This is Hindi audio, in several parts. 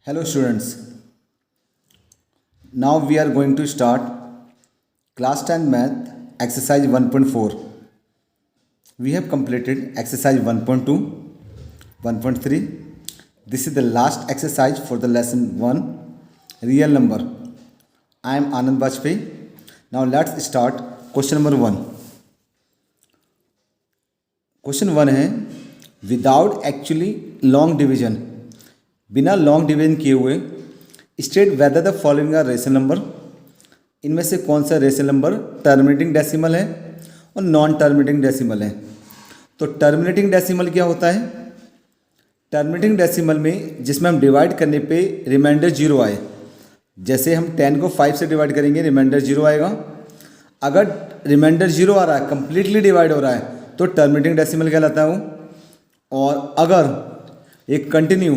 Hello students, now we are going to start class 10 math exercise 1.4. We have completed exercise 1.2, 1.3. This is the last exercise for the lesson 1, real number. I am Anand Bajpayee. Now let's start question number 1. Question 1 है without actually long division, बिना लॉन्ग डिवीजन किए हुए state whether the following are rational number, इनमें से कौन सा रेशनल नंबर टर्मिनेटिंग डेसिमल है और नॉन टर्मिनेटिंग डेसिमल है। तो टर्मिनेटिंग डेसिमल क्या होता है? टर्मिनेटिंग डेसिमल में जिसमें हम डिवाइड करने पे रिमाइंडर जीरो आए, जैसे हम 10 को 5 से डिवाइड करेंगे रिमाइंडर जीरो आएगा। अगर रिमाइंडर जीरो आ रहा है, कंप्लीटली डिवाइड हो रहा है, तो टर्मिनेटिंग डेसिमल कहलाता है वो। और अगर एक कंटिन्यू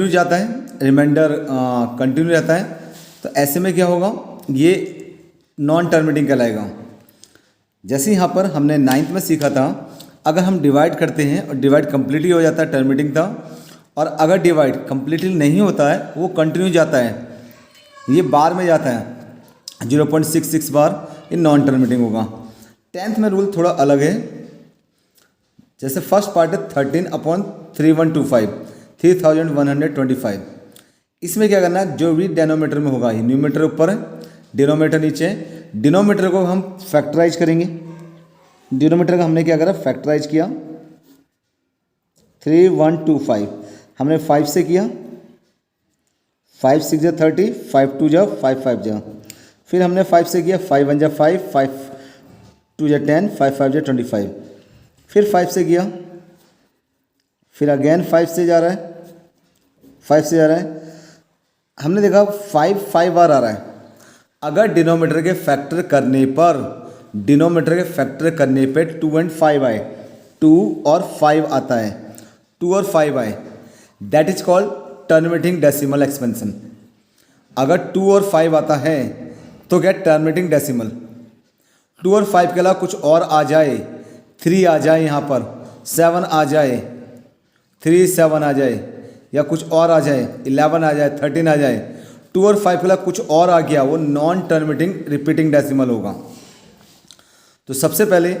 जाता है, रिमाइंडर कंटिन्यू जाता है, तो ऐसे में क्या होगा, ये नॉन टर्मिनेटिंग कहलाएगा। जैसे यहाँ पर हमने 9th में सीखा था, अगर हम डिवाइड करते हैं और डिवाइड कंप्लीटली हो जाता है टर्मिनेटिंग था, और अगर डिवाइड कंप्लीटली नहीं होता है वो कंटिन्यू जाता है, ये बार में जाता है 0.66 बार, ये नॉन टर्मिनेटिंग होगा। 10th में रूल थोड़ा अलग है। जैसे फर्स्ट पार्ट है 13/3125, 3125। इसमें क्या करना है, जो भी डेनोमीटर में होगा, न्यूमीटर ऊपर है, डिनोमीटर नीचे है। डिनोमीटर को हम फैक्टराइज करेंगे। डिनोमीटर का हमने क्या करा, फैक्टराइज किया। 3125 हमने 5 से किया, 5 6 जा 30, 5 2 जा 5 5 जा। फिर हमने 5 से किया, 5 1 जा 5, 5 2 जा 10, 5 5 जा 25। फिर 5 से किया, फिर अगेन 5 से जा रहा है, 5 से जा रहा है। हमने देखा 5 5 बार आ रहा है। अगर डिनोमीटर के फैक्टर करने पर, डिनोमीटर के फैक्टर करने पे 2 और 5 आए, 2 और 5 आता है, 2 और 5 आए, that is called terminating decimal expansion. अगर 2 और 5 आता है तो क्या टर्मिनेटिंग डेसिमल। 2 और 5 के अलावा कुछ और आ जाए, 3 आ जाए, यहाँ पर 7 आ जाए, 3 7 आ जाए, या कुछ और आ जाए, 11 आ जाए, 13 आ जाए, 2 और 5 के अलावा कुछ और आ गया, वो नॉन टर्मिनेटिंग रिपीटिंग डेसिमल होगा। तो सबसे पहले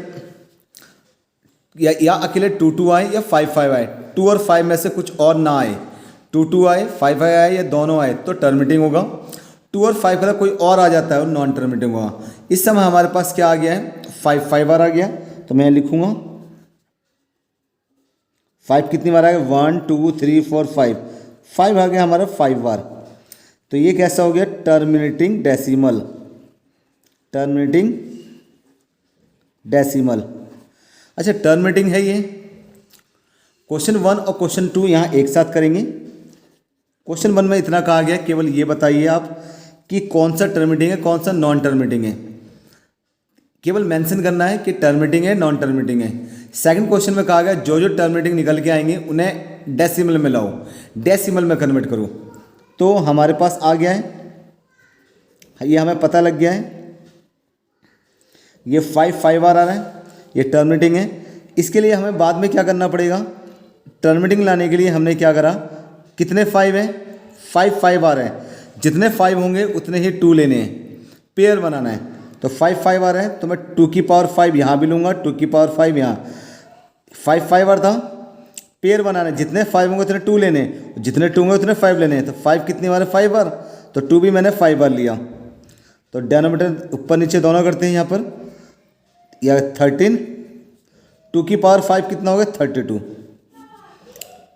या अकेले 2 2 आए या 5 5 आए, 2 और 5 में से कुछ और ना आए, 2 2 आए 5 5 आए या दोनों आए, तो टर्मिनेटिंग होगा। 2 और 5 के अलावा कोई और आ जाता है, वो नॉन टर्मिनेटिंग होगा। इस समय हमारे पास क्या आ गया है, 5 5 बार आ गया, तो मैं लिखूंगा 5 कितनी बार आ गया, 1 2 3 4 5, 5 आ गया हमारा 5 बार। तो ये कैसा हो गया, टर्मिनेटिंग डेसिमल, टर्मिनेटिंग डेसिमल। अच्छा, टर्मिनेटिंग है ये। क्वेश्चन 1 और क्वेश्चन 2 यहाँ एक साथ करेंगे। क्वेश्चन 1 में इतना कहा गया, केवल ये बताइए आप कि कौन सा टर्मिनेटिंग है, कौन सा नॉन टर्मिनेटिंग है। केवल मेंशन करना है कि टर्मिनेटिंग है, नॉन टर्मिनेटिंग है। सेकंड क्वेश्चन में कहा गया जो जो टर्मिनेटिंग निकल के आएंगे उन्हें डेसिमल में लाओ, डेसिमल में कन्वर्ट करो। तो हमारे पास आ गया है, ये हमें पता लग गया है, ये 5 5 बार आ रहा है, ये टर्मिनेटिंग है। इसके लिए हमें बाद में क्या करना पड़ेगा, टर्मिनेटिंग लाने के लिए हमने क्या करा, कितने 5 हैं, 5 5 बार है, जितने 5 होंगे उतने ही 2 लेने हैं, पेयर बनाना है। तो 5 5 आ रहा है, तो मैं 2 की पावर 5 यहाँ भी लूँगा, 2 की पावर 5 यहाँ। 5 5 बार था, पेयर बनाना है, जितने 5 होंगे उतने 2 लेने, जितने 2 होंगे उतने 5 लेने हैं। तो 5 कितनी बार है, 5 बार, तो 2 भी मैंने 5 बार लिया। तो डेनोमीटर ऊपर नीचे दोनों करते हैं यहाँ पर, या 13, 2 की पावर 5 कितना हो गया, 32,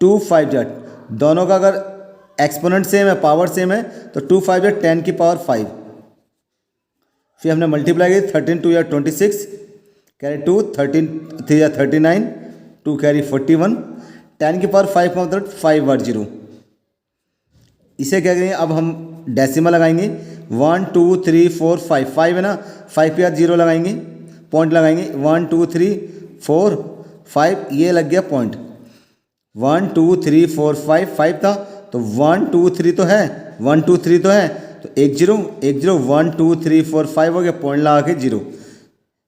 2 5 जा, दोनों का अगर एक्सपोनेंट सेम है, पावर सेम है, तो 2 5 जा 10 की पावर 5। फिर हमने मल्टीप्लाई की, 13 2 या 26, कैरी 2, 13 3 या 39, 2 कैरी 41, 10 की पावर 5 का मतलब 5 बार 0। इसे क्या करेंगे, अब हम डेसिमल लगाएंगे, 1 2 3 4 5, 5 है ना, 5 पे यार 0 लगाएंगे, पॉइंट लगाएंगे, 1 2 3 4 5, ये लग गया पॉइंट। 1 2 3 4 5, 5 था, तो 1 2 3 तो है, 1 2 3 तो है, तो 1 0 1 0, 1 2 3 4 5 हो गया, पॉइंट लगा के 0।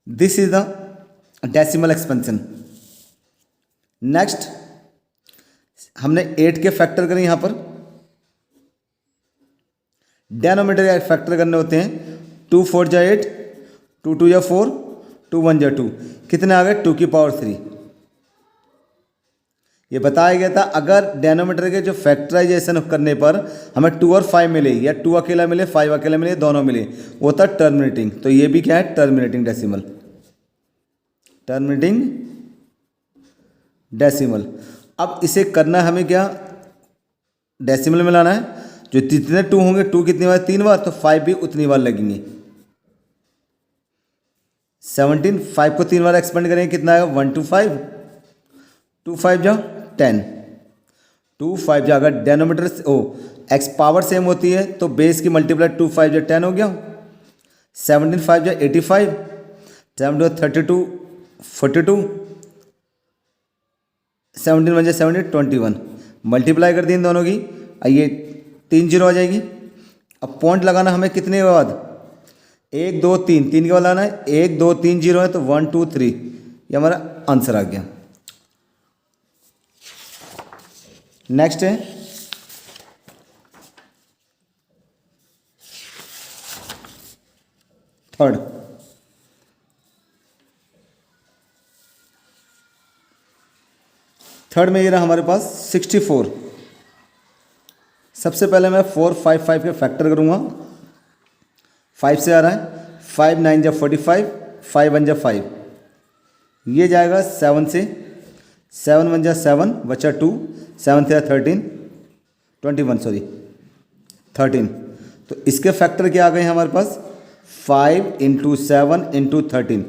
This is the decimal expansion. Next हमने 8 के फैक्टर करें यहाँ पर, डेनोमीटर या फैक्टर करने होते हैं। 2 4 जा 8, 2 2 जा 4, 2 1 जा 2, कितने आ गए 2 की पावर 3। ये बताया गया था अगर डेनोमीटर के जो फैक्टराइजेशन करने पर हमें 2 और 5 मिले या 2 अकेला मिले 5 अकेला मिले दोनों मिले, वो था टर्मिनेटिंग। तो ये भी क्या है, टर्मिनेटिंग डेसिमल, टर्मिनेटिंग डेसिमल। अब इसे करना हमें क्या, डेसिमल में लाना है। जो जितने 2 होंगे, 2 कितनी बार, 3 बार, तो 5 भी उतनी बार लगेंगे। 17, 5 को 3 बार एक्सपेंड करेंगे, कितना आएगा 1 2 5, 2 5 जा 10, 2 5 जा, अगर डेनोमीटर एक्स पावर सेम होती है तो बेस की मल्टीप्लाई 2 5 जा 10 हो गया। 17 5 जा 85, 7 जा 32 42, 17 1 जा 17 21, मल्टीप्लाई कर दी इन दोनों की, ये 3 0 आ जाएगी। अब पॉइंट लगाना हमें कितने के बाद, 1 2 3, 3 के बाद लाना है, 1 2 3 0 है तो 1 2 3, ये हमारा आंसर आ गया। नेक्स्ट है थर्ड। थर्ड में ये रहा हमारे पास 64। सबसे पहले मैं 4 5 5 के फैक्टर करूंगा। 5 से आ रहा है, 5 9 जा 45, 5 1 जा 5, ये जाएगा 7 से, 7 1 जा 7 बचा 2, 7 से 13 21 सॉरी 13। तो इसके फैक्टर क्या आ गए हैं हमारे पास, 5 × 7 × 13।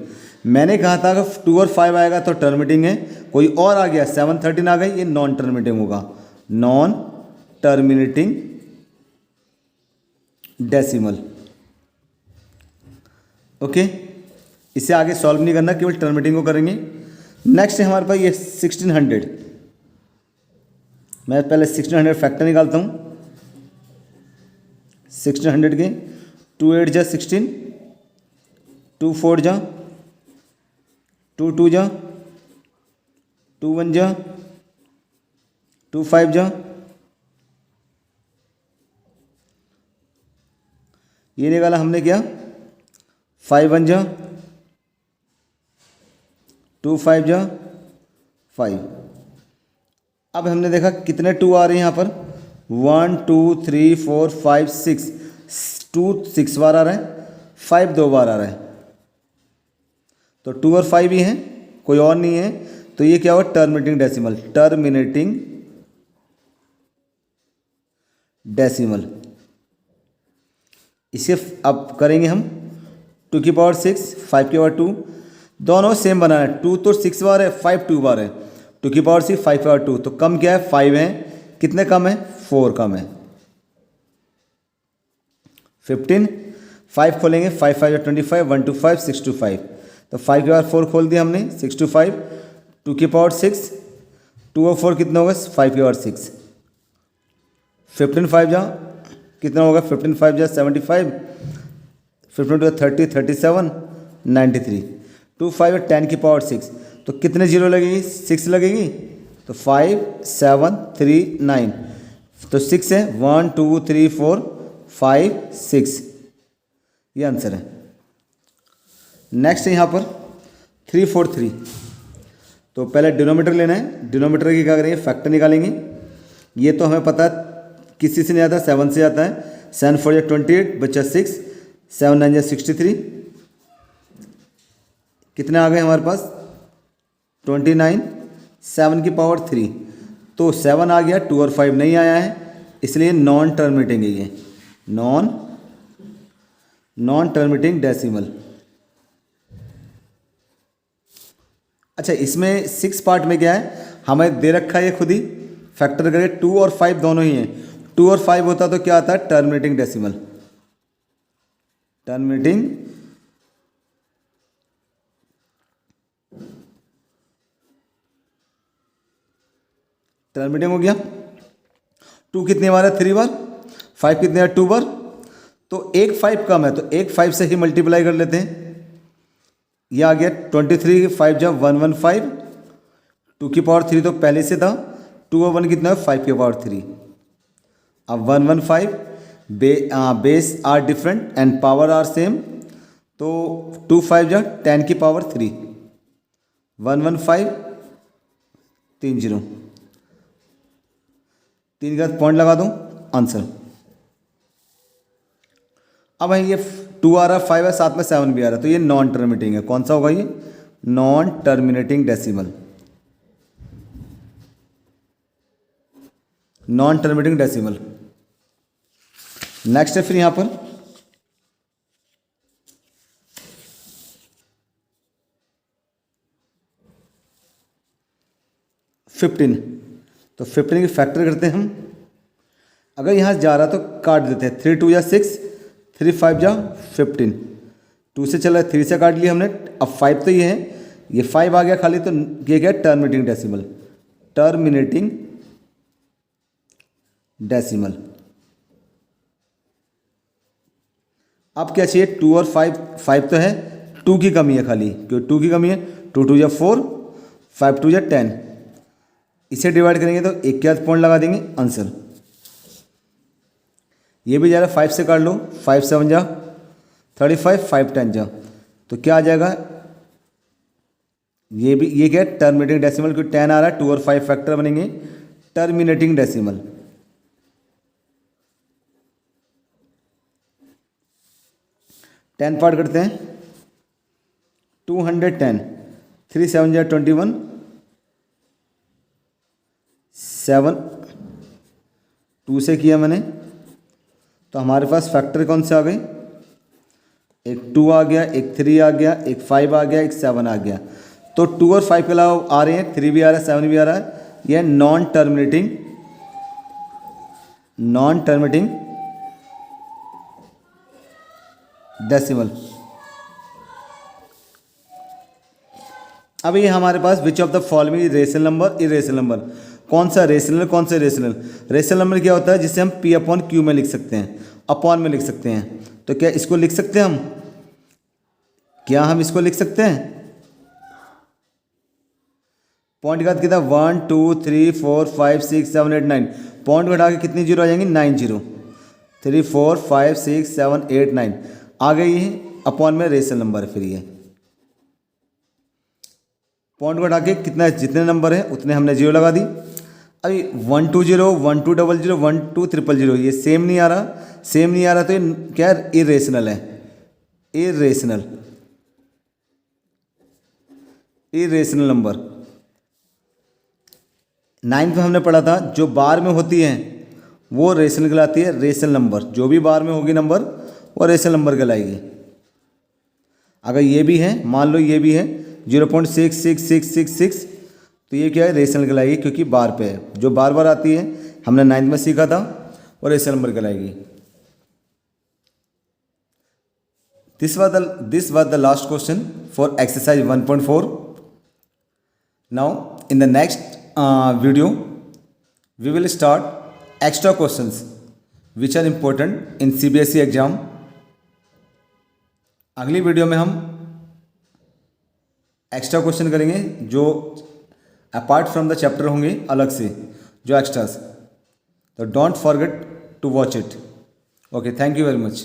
मैंने कहा था अगर 2 और 5 आएगा तो टर्मिनेटिंग है, कोई और आ गया 7 13 आ गई, ये नॉन टर्मिनेटिंग होगा, नॉन टर्मिनेटिंग डेसिमल। ओके, इसे आगे सॉल्व नहीं करना, केवल टर्मिनेटिंग को करेंगे। नेक्स्ट है हमारे पास ये 1600। मैं पहले 1600 फैक्टर निकालता हूँ। 1600 के 2 8 जा 16, 2 4 जा 2 2 जा 2 1 जा 2 5 जा, ये निकाला हमने क्या, 5 1 जा 2 5 जा 5। अब हमने देखा कितने 2 आ रहे हैं यहाँ पर, 1 2 3 4 5 6, 2 6 बार आ रहा है, 5 2 बार आ रहा है, तो 2 और 5 ही हैं, कोई और नहीं है। तो ये क्या हुआ, टर्मिनेटिंग डेसिमल, टर्मिनेटिंग डेसिमल। इसे अब करेंगे हम 2 की पावर 6, 5 की पावर 2, दोनों सेम बनाना है। 2 तो 6 बार है, 5 2 बार है, 2 की पावर 6 5 की पावर 2, तो कम क्या है 5 है, कितने कम है 4 कम है। 15, 5 खोलेंगे, 5 5 25, 1 2 5 6 2 5, तो 5 के बाद 4 खोल दिया हमने, 6 2 5, 2 की पावर 6, 2 और 4 कितना होगा 5 की पावर 6, 15 5 जा कितना होगा, 15 5 जा 75, 15 2 30 37 93, 2 5 10 की पावर 6, तो कितने जीरो लगेगी, 6 लगेगी, तो 5 7 3 9, तो 6 है, 1 2 3 4 5 6, ये आंसर है। नेक्स्ट है यहाँ पर 3 4 3। तो पहले डिनोमीटर लेना है, डिनोमीटर की क्या करेंगे, फैक्टर निकालेंगे। ये तो हमें पता है किसी से नहीं आता, 7 से आता है। 7 4 या 28 बचा 6, 7 9 या 63, कितने आ गए हमारे पास 29, 7 की पावर 3, तो 7 आ गया, 2 और 5 नहीं आया है, इसलिए नॉन टर्मिनेटिंग है ये, नॉन टर्मिनेटिंग डेसिमल। अच्छा, इसमें 6 पार्ट में क्या है, हमें दे रखा है ये खुद ही फैक्टर करके 2 और 5 दोनों ही हैं। 2 और 5 होता तो क्या आता है, टर्मिनेटिंग डेसिमल, टर्मिनेटिंग टर्मिनेटिंग हो गया। 2 कितनी बार है, 3 बार, 5 कितने बार, 2 बार, तो एक 5 कम है, तो एक 5 से ही मल्टीप्लाई कर लेते हैं। यह आ गया 23 5 जा 115, 2 की पावर 3 तो पहले से था, 2 और 1 कितना है 5 की पावर 3। अब 115 base are different and power are same, तो 2 5 जा 10 की पावर 3, 115 30, 3 का पॉइंट लगा दूँ आंसर। अब है ये 2 आ रहा है, 5 है, साथ में 7 भी आ रहा है, तो ये नॉन टर्मिनेटिंग है। कौन सा होगा ये? Non terminating decimal, non terminating decimal. Next है फिर यहां पर 15, तो 15 की फैक्टर करते हैं हम। अगर यहाँ जा रहा तो काट देते हैं, 3 2 या 6, 3 5 जा 15, 2 से चला 3 से काट लिया हमने। अब 5 तो ये है, ये 5 आ गया खाली, तो ये क्या है? Terminating decimal, terminating decimal. अब क्या चाहिए? 2 और 5, 5 तो है, 2 की कमी है खाली, क्यों 2 की कमी है? 2 2 या 4, 5 2 या 10, इसे डिवाइड करेंगे तो 1 के हाथ पॉइंट लगा देंगे आंसर। ये भी जा रहा है, 5 से काट लो, 5 7 जा 35, 5 10 जा, तो क्या आ जाएगा? ये भी, ये क्या है? टर्मिनेटिंग डेसिमल, क्योंकि 10 आ रहा है, 2 और 5 फैक्टर बनेंगे, टर्मिनेटिंग डेसिमल। टेन पार्ट करते हैं, 210, 3 7 जा 21, 7 2 से किया मैंने, तो हमारे पास फैक्टर कौन से आ गए? एक 2 आ गया, एक 3 आ गया, एक 5 आ गया, एक 7 आ गया। तो 2 और 5 के अलावा आ रहे हैं, 3 भी आ रहा है, 7 भी आ रहा है। यह non terminating, non terminating decimal. अब ये हमारे पास which of the following rational number, irrational number, कौन सा रेशनल, कौन सा रेशनल? रेशनल नंबर क्या होता है? जिसे हम P अपॉन Q में लिख सकते हैं, अपॉन में लिख सकते हैं। तो क्या इसको लिख सकते हैं हम? क्या हम इसको लिख सकते हैं? पॉइंट का कितना? 1 2 3 4 5 6 7 8 9, पॉइंट घटा के कितनी जीरो आ जाएंगी? 9 जीरो, 3 4 5 6 7 8 9 आ गई है, अपॉन में रेशनल नंबर। फिर ये पॉइंट घटा के कितना, जितने नंबर है उतने हमने जीरो लगा दी। अभी 1 2 0 1 2 0 0 1 2 0 0 ये सेम नहीं आ रहा, सेम नहीं आ रहा, तो ये क्या है? इरेशनल है, इरेशनल, इरेशनल नंबर। 9th में हमने पढ़ा था, जो बार में होती है वो रेशनल कहलाती है, रेशनल नंबर। जो भी बार में होगी नंबर वो रेशनल नंबर कहलाएगी। अगर ये भी है, मान लो ये भी है 0.66666, तो ये क्या है? रेशनल कहलाएगी, क्योंकि बार पे है। जो बार बार आती है, हमने 9th में सीखा था, और रेशनल नंबर कहलाएगी। This was the last question for exercise 1.4. Now in the next video we will start extra questions which are important in CBSE exam. अगली वीडियो में हम एक्स्ट्रा क्वेश्चन करेंगे, जो अपार्ट फ्रॉम द चैप्टर होंगे, अलग से जो एक्स्ट्रास। तो don't forget to watch it. Okay, thank you very much.